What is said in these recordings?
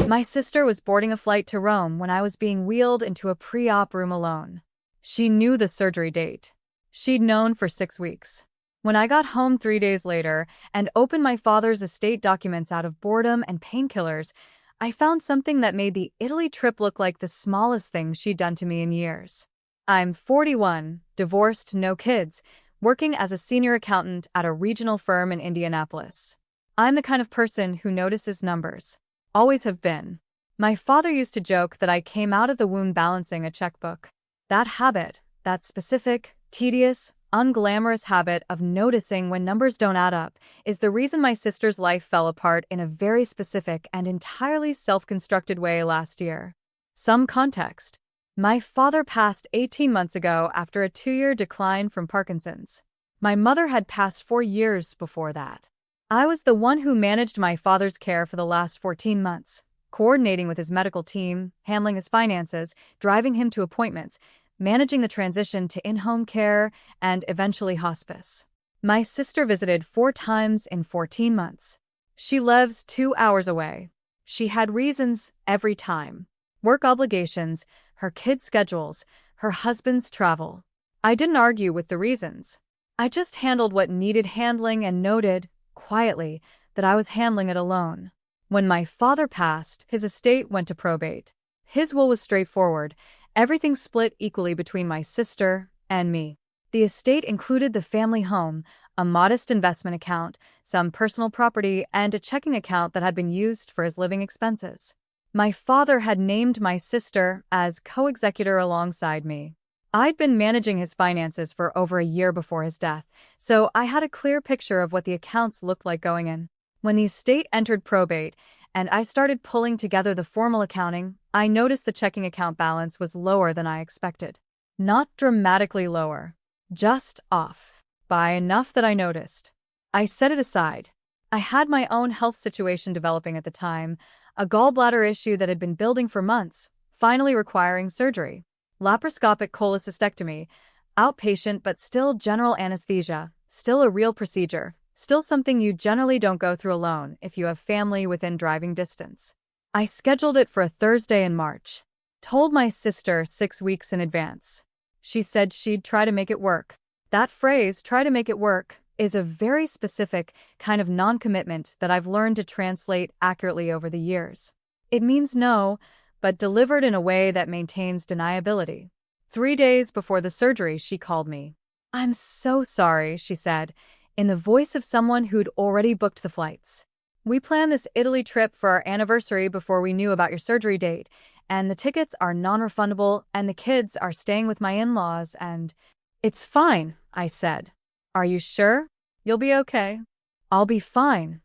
My sister was boarding a flight to Rome when I was being wheeled into a pre-op room alone. She knew the surgery date. She'd known for 6 weeks. When I got home 3 days later and opened my father's estate documents out of boredom and painkillers, I found something that made the Italy trip look like the smallest thing she'd done to me in years. I'm 41, divorced, no kids, working as a senior accountant at a regional firm in Indianapolis. I'm the kind of person who notices numbers. Always have been. My father used to joke that I came out of the womb balancing a checkbook. That habit, that specific, tedious, unglamorous habit of noticing when numbers don't add up, is the reason my sister's life fell apart in a very specific and entirely self-constructed way last year. Some context. My father passed 18 months ago after a 2-year decline from Parkinson's. My mother had passed 4 years before that. I was the one who managed my father's care for the last 14 months, coordinating with his medical team, handling his finances, driving him to appointments, managing the transition to in-home care, and eventually hospice. My sister visited 4 times in 14 months. She lives 2 hours away. She had reasons every time. Work obligations, her kids' schedules, her husband's travel. I didn't argue with the reasons. I just handled what needed handling and noted, quietly, that I was handling it alone. When my father passed, his estate went to probate. His will was straightforward. Everything split equally between my sister and me. The estate included the family home, a modest investment account, some personal property, and a checking account that had been used for his living expenses. My father had named my sister as co-executor alongside me. I'd been managing his finances for over a year before his death, so I had a clear picture of what the accounts looked like going in. When the estate entered probate, and I started pulling together the formal accounting, I noticed the checking account balance was lower than I expected. Not dramatically lower, just off, by enough that I noticed. I set it aside. I had my own health situation developing at the time, a gallbladder issue that had been building for months, finally requiring surgery. Laparoscopic cholecystectomy, outpatient but still general anesthesia, still a real procedure, still something you generally don't go through alone if you have family within driving distance. I scheduled it for a Thursday in March. Told my sister 6 weeks in advance. She said she'd try to make it work. That phrase, try to make it work, is a very specific kind of non-commitment that I've learned to translate accurately over the years. It means no, but delivered in a way that maintains deniability. 3 days before the surgery, she called me. "I'm so sorry," she said, in the voice of someone who'd already booked the flights. "We planned this Italy trip for our anniversary before we knew about your surgery date, and the tickets are non-refundable, and the kids are staying with my in-laws, and—" "It's fine," I said. "Are you sure? You'll be okay?" "I'll be fine,"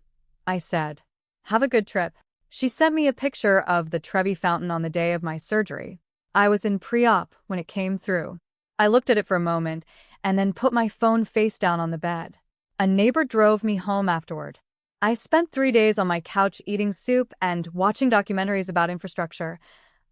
I said. "Have a good trip." She sent me a picture of the Trevi fountain on the day of my surgery. I was in pre-op when it came through. I looked at it for a moment and then put my phone face down on the bed. A neighbor drove me home afterward. I spent 3 days on my couch eating soup and watching documentaries about infrastructure.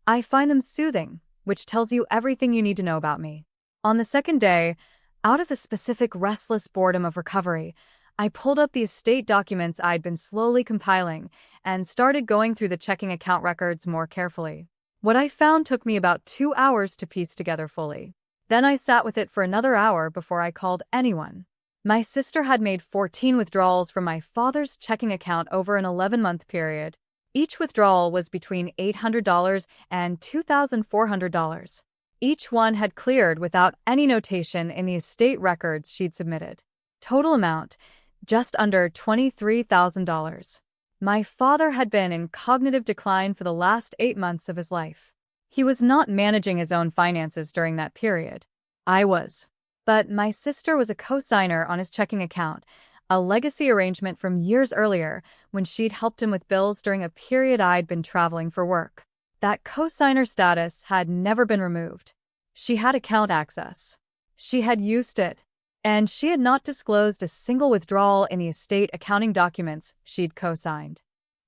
I find them soothing, which tells you everything you need to know about me. On the second day, out of the specific restless boredom of recovery, I pulled up the estate documents I'd been slowly compiling and started going through the checking account records more carefully. What I found took me about 2 hours to piece together fully. Then I sat with it for another hour before I called anyone. My sister had made 14 withdrawals from my father's checking account over an 11-month period. Each withdrawal was between $800 and $2,400. Each one had cleared without any notation in the estate records she'd submitted. Total amount, just under $23,000. My father had been in cognitive decline for the last 8 months of his life. He was not managing his own finances during that period. I was. But my sister was a co-signer on his checking account, a legacy arrangement from years earlier when she'd helped him with bills during a period I'd been traveling for work. That co-signer status had never been removed. She had account access. She had used it. And she had not disclosed a single withdrawal in the estate accounting documents she'd co-signed.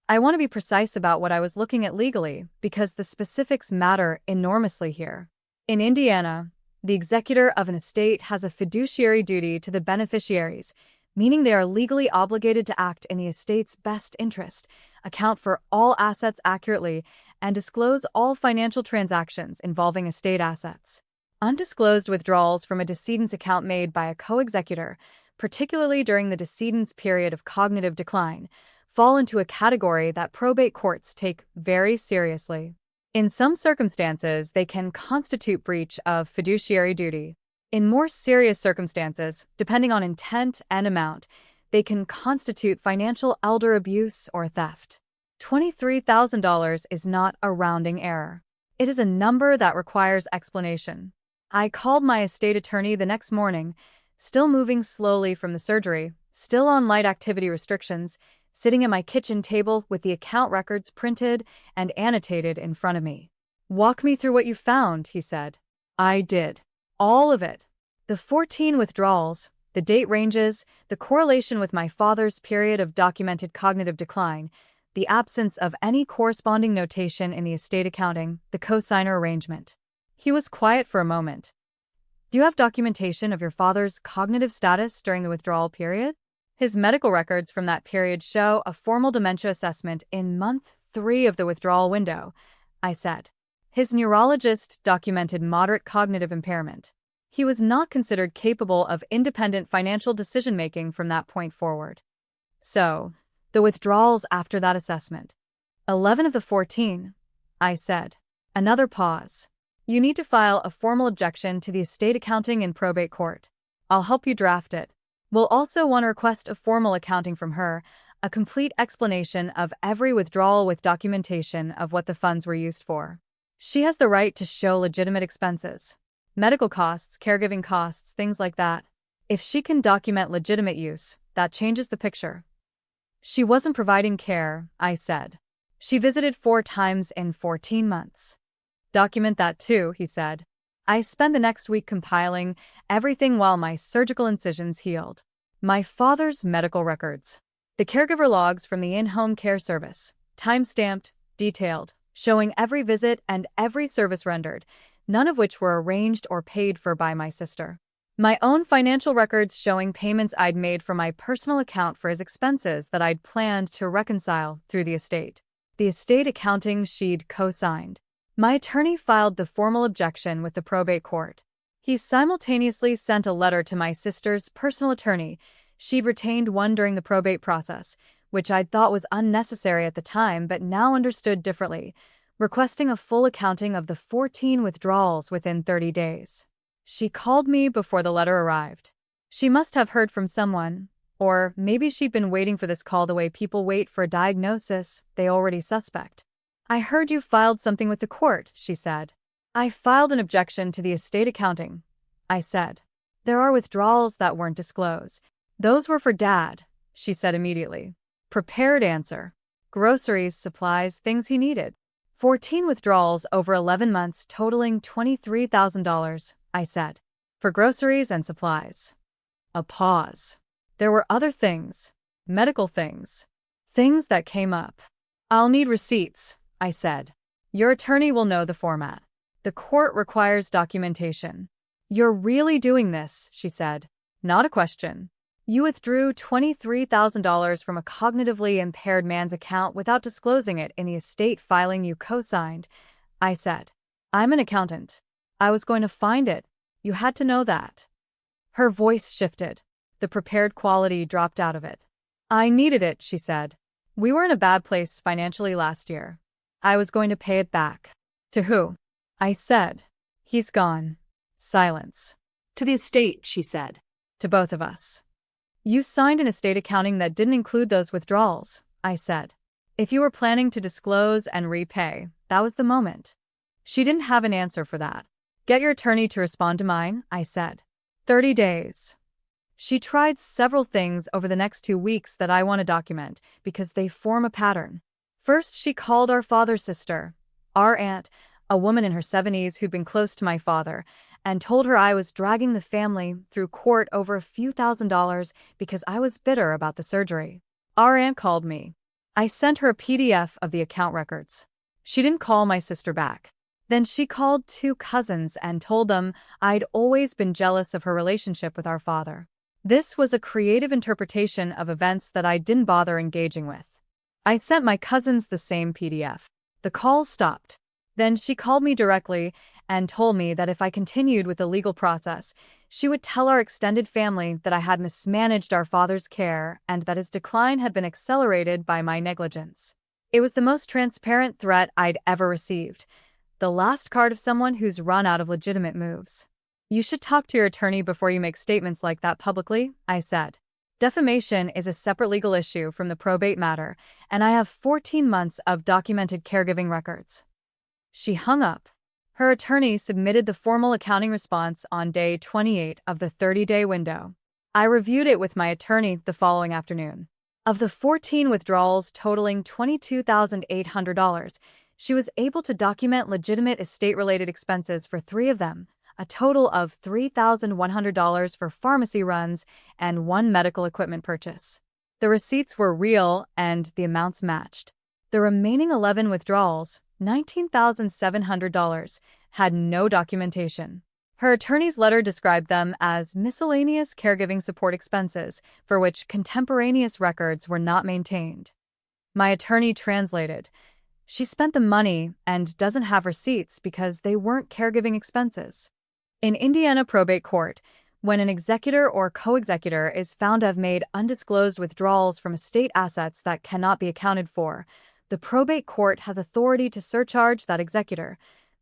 I want to be precise about what I was looking at legally because the specifics matter enormously here. In Indiana, the executor of an estate has a fiduciary duty to the beneficiaries, meaning they are legally obligated to act in the estate's best interest, account for all assets accurately, and disclose all financial transactions involving estate assets. Undisclosed withdrawals from a decedent's account made by a co-executor, particularly during the decedent's period of cognitive decline, fall into a category that probate courts take very seriously. In some circumstances, they can constitute breach of fiduciary duty. In more serious circumstances, depending on intent and amount, they can constitute financial elder abuse or theft. $23,000 is not a rounding error. It is a number that requires explanation. I called my estate attorney the next morning, still moving slowly from the surgery, still on light activity restrictions, sitting at my kitchen table with the account records printed and annotated in front of me. "Walk me through what you found," he said. I did. All of it. The 14 withdrawals, the date ranges, the correlation with my father's period of documented cognitive decline, the absence of any corresponding notation in the estate accounting, the cosigner arrangement. He was quiet for a moment. "Do you have documentation of your father's cognitive status during the withdrawal period?" His medical records from that period show a formal dementia assessment in month 3 of the withdrawal window, I said. His neurologist documented moderate cognitive impairment. He was not considered capable of independent financial decision-making from that point forward. So, the withdrawals after that assessment. 11 of the 14, I said. Another pause. "You need to file a formal objection to the estate accounting in probate court. I'll help you draft it. We'll also want to request a formal accounting from her, a complete explanation of every withdrawal with documentation of what the funds were used for. She has the right to show legitimate expenses. Medical costs, caregiving costs, things like that. If she can document legitimate use, that changes the picture." "She wasn't providing care," I said. "She visited 4 times in 14 months. "Document that too," he said. I spent the next week compiling everything while my surgical incisions healed. My father's medical records. The caregiver logs from the in-home care service, time-stamped, detailed, showing every visit and every service rendered, none of which were arranged or paid for by my sister. My own financial records showing payments I'd made from my personal account for his expenses that I'd planned to reconcile through the estate. The estate accounting she'd co-signed. My attorney filed the formal objection with the probate court. He simultaneously sent a letter to my sister's personal attorney. She'd retained one during the probate process, which I'd thought was unnecessary at the time but now understood differently, requesting a full accounting of the 14 withdrawals within 30 days. She called me before the letter arrived. She must have heard from someone, or maybe she'd been waiting for this call the way people wait for a diagnosis they already suspect. "I heard you filed something with the court," she said. "I filed an objection to the estate accounting," I said. "There are withdrawals that weren't disclosed. Those were for Dad," she said immediately. Prepared answer. Groceries, supplies, things he needed. 14 withdrawals over 11 months totaling $23,000, I said. "For groceries and supplies." A pause. There were other things. Medical things. Things that came up. "I'll need receipts," I said. "Your attorney will know the format. The court requires documentation." "You're really doing this," she said. "Not a question. You withdrew $23,000 from a cognitively impaired man's account without disclosing it in the estate filing you co-signed," I said. "I'm an accountant. I was going to find it. You had to know that." Her voice shifted. The prepared quality dropped out of it. "I needed it," she said. "We were in a bad place financially last year. I was going to pay it back." "To who?" I said. "He's gone." Silence. "To the estate," she said. "To both of us." "You signed an estate accounting that didn't include those withdrawals," I said. "If you were planning to disclose and repay, that was the moment." She didn't have an answer for that. "Get your attorney to respond to mine," I said. 30 days. She tried several things over the next 2 weeks that I want to document because they form a pattern. First, she called our father's sister, our aunt, a woman in her 70s who'd been close to my father, and told her I was dragging the family through court over a few $1,000s because I was bitter about the surgery. Our aunt called me. I sent her a PDF of the account records. She didn't call my sister back. Then she called 2 cousins and told them I'd always been jealous of her relationship with our father. This was a creative interpretation of events that I didn't bother engaging with. I sent my cousins the same PDF. The call stopped. Then she called me directly and told me that if I continued with the legal process, she would tell our extended family that I had mismanaged our father's care and that his decline had been accelerated by my negligence. It was the most transparent threat I'd ever received, the last card of someone who's run out of legitimate moves. You should talk to your attorney before you make statements like that publicly, I said. Defamation is a separate legal issue from the probate matter, and I have 14 months of documented caregiving records. She hung up. Her attorney submitted the formal accounting response on day 28 of the 30-day window. I reviewed it with my attorney the following afternoon. Of the 14 withdrawals totaling $22,800, she was able to document legitimate estate-related expenses for 3 of them, a total of $3,100 for pharmacy runs and 1 medical equipment purchase. The receipts were real and the amounts matched. The remaining 11 withdrawals, $19,700, had no documentation. Her attorney's letter described them as miscellaneous caregiving support expenses for which contemporaneous records were not maintained. My attorney translated, "She spent the money and doesn't have receipts because they weren't caregiving expenses." In Indiana probate court, when an executor or co-executor is found to have made undisclosed withdrawals from estate assets that cannot be accounted for, the probate court has authority to surcharge that executor,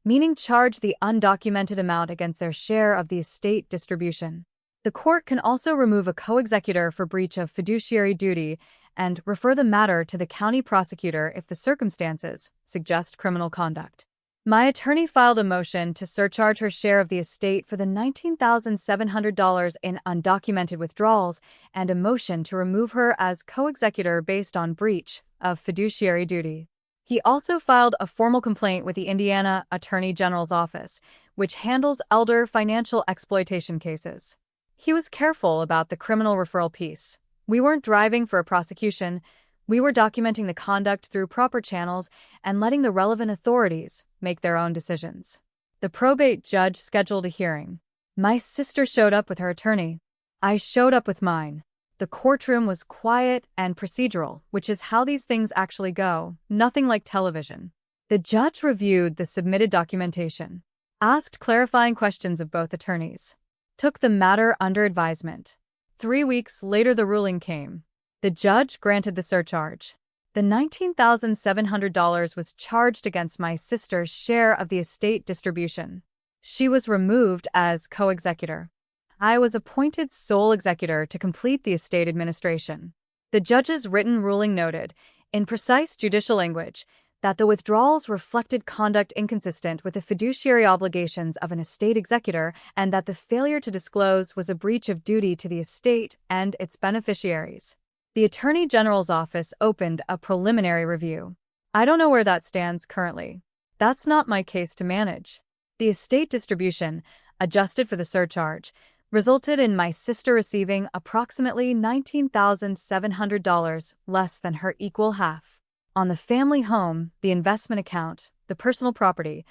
meaning charge the undocumented amount against their share of the estate distribution. The court can also remove a co-executor for breach of fiduciary duty and refer the matter to the county prosecutor if the circumstances suggest criminal conduct. My attorney filed a motion to surcharge her share of the estate for the $19,700 in undocumented withdrawals and a motion to remove her as co-executor based on breach of fiduciary duty. He also filed a formal complaint with the Indiana Attorney General's office, which handles elder financial exploitation cases. He was careful about the criminal referral piece. We weren't driving for a prosecution. We were documenting the conduct through proper channels and letting the relevant authorities make their own decisions. The probate judge scheduled a hearing. My sister showed up with her attorney. I showed up with mine. The courtroom was quiet and procedural, which is how these things actually go, nothing like television. The judge reviewed the submitted documentation, asked clarifying questions of both attorneys, took the matter under advisement. 3 weeks later, the ruling came. The judge granted the surcharge. The $19,700 was charged against my sister's share of the estate distribution. She was removed as co-executor. I was appointed sole executor to complete the estate administration. The judge's written ruling noted, in precise judicial language, that the withdrawals reflected conduct inconsistent with the fiduciary obligations of an estate executor and that the failure to disclose was a breach of duty to the estate and its beneficiaries. The Attorney General's office opened a preliminary review. I don't know where that stands currently. That's not my case to manage. The estate distribution, adjusted for the surcharge, resulted in my sister receiving approximately $19,700 less than her equal half. On the family home, the investment account, the personal property,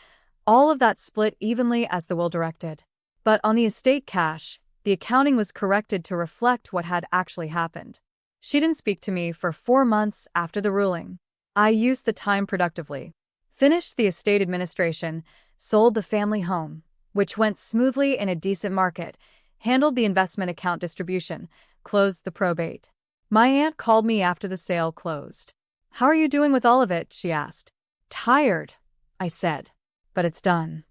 all of that split evenly as the will directed. But on the estate cash, the accounting was corrected to reflect what had actually happened. She didn't speak to me for 4 months after the ruling. I used the time productively. Finished the estate administration, sold the family home, which went smoothly in a decent market, handled the investment account distribution, closed the probate. My aunt called me after the sale closed. "How are you doing with all of it?" she asked. "Tired," I said. "But it's done."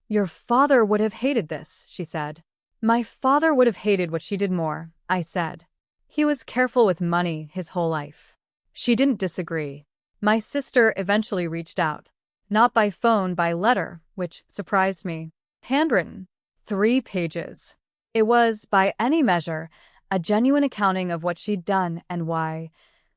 "Your father would have hated this," she said. "My father would have hated what she did more," I said. "He was careful with money his whole life." She didn't disagree. My sister eventually reached out. Not by phone, by letter, which surprised me. Handwritten. 3 pages. It was, by any measure, a genuine accounting of what she'd done and why.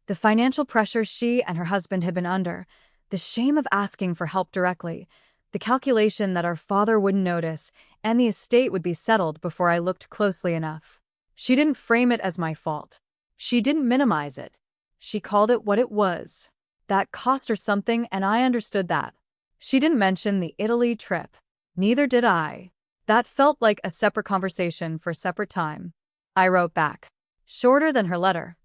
The financial pressure she and her husband had been under, the shame of asking for help directly, the calculation that our father wouldn't notice, and the estate would be settled before I looked closely enough. She didn't frame it as my fault. She didn't minimize it. She called it what it was. That cost her something, and I understood that. She didn't mention the Italy trip. Neither did I. That felt like a separate conversation for a separate time. I wrote back. Shorter than her letter.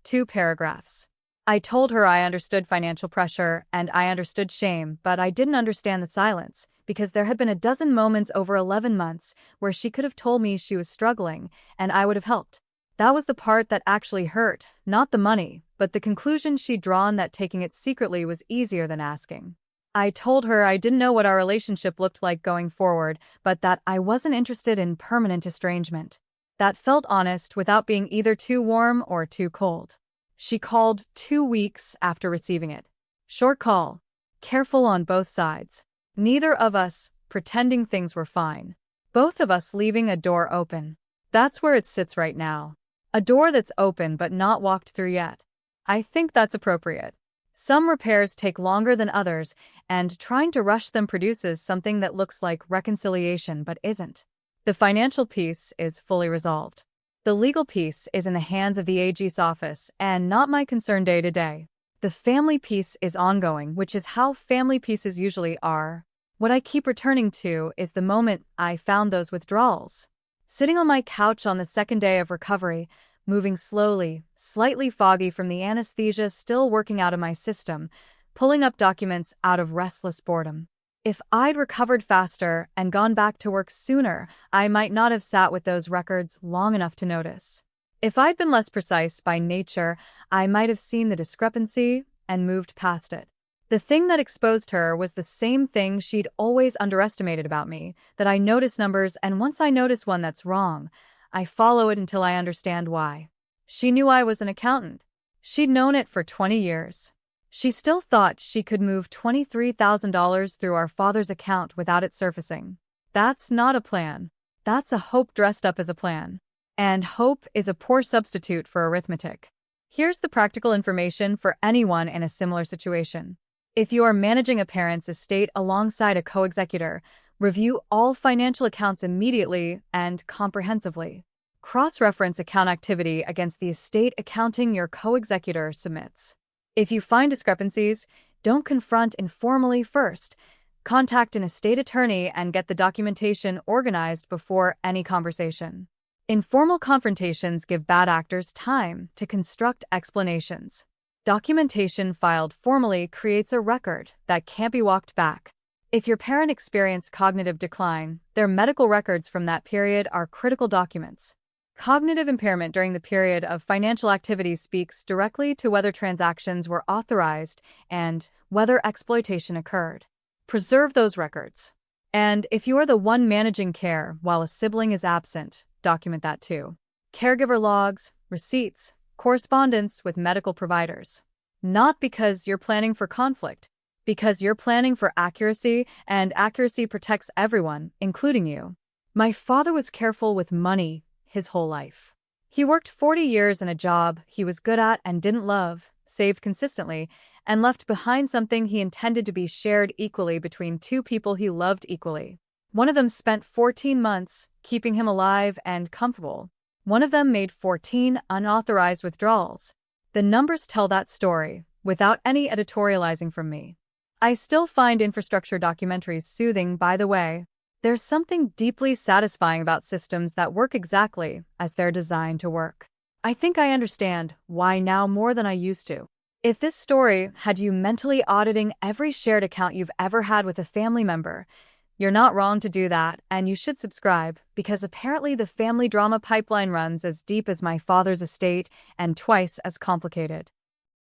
2 paragraphs. I told her I understood financial pressure and I understood shame, but I didn't understand the silence, because there had been a dozen moments over 11 months where she could have told me she was struggling, and I would have helped. That was the part that actually hurt, not the money, but the conclusion she'd drawn that taking it secretly was easier than asking. I told her I didn't know what our relationship looked like going forward, but that I wasn't interested in permanent estrangement. That felt honest without being either too warm or too cold. She called 2 weeks after receiving it. Short call. Careful on both sides. Neither of us pretending things were fine. Both of us leaving a door open. That's where it sits right now. A door that's open but not walked through yet. I think that's appropriate. Some repairs take longer than others, and trying to rush them produces something that looks like reconciliation but isn't. The financial piece is fully resolved. The legal piece is in the hands of the AG's office and not my concern day to day. The family piece is ongoing, which is how family pieces usually are. What I keep returning to is the moment I found those withdrawals. Sitting on my couch on the second day of recovery, moving slowly, slightly foggy from the anesthesia still working out of my system, pulling up documents out of restless boredom. If I'd recovered faster and gone back to work sooner, I might not have sat with those records long enough to notice. If I'd been less precise by nature, I might have seen the discrepancy and moved past it. The thing that exposed her was the same thing she'd always underestimated about me, that I notice numbers, and once I notice one that's wrong, I follow it until I understand why. She knew I was an accountant. She'd known it for 20 years. She still thought she could move $23,000 through our father's account without it surfacing. That's not a plan. That's a hope dressed up as a plan. And hope is a poor substitute for arithmetic. Here's the practical information for anyone in a similar situation. If you are managing a parent's estate alongside a co-executor, review all financial accounts immediately and comprehensively. Cross-reference account activity against the estate accounting your co-executor submits. If you find discrepancies, don't confront informally first. Contact an estate attorney and get the documentation organized before any conversation. Informal confrontations give bad actors time to construct explanations. Documentation filed formally creates a record that can't be walked back. If your parent experienced cognitive decline, their medical records from that period are critical documents. Cognitive impairment during the period of financial activity speaks directly to whether transactions were authorized and whether exploitation occurred. Preserve those records. And if you are the one managing care while a sibling is absent, document that too. Caregiver logs, receipts, correspondence with medical providers. Not because you're planning for conflict, because you're planning for accuracy, and accuracy protects everyone, including you. My father was careful with money his whole life. He worked 40 years in a job he was good at and didn't love, saved consistently, and left behind something he intended to be shared equally between two people he loved equally. One of them spent 14 months keeping him alive and comfortable. One of them made 14 unauthorized withdrawals. The numbers tell that story, without any editorializing from me. I still find infrastructure documentaries soothing, by the way. There's something deeply satisfying about systems that work exactly as they're designed to work. I think I understand why now more than I used to. If this story had you mentally auditing every shared account you've ever had with a family member, you're not wrong to do that, and you should subscribe, because apparently the family drama pipeline runs as deep as my father's estate and twice as complicated.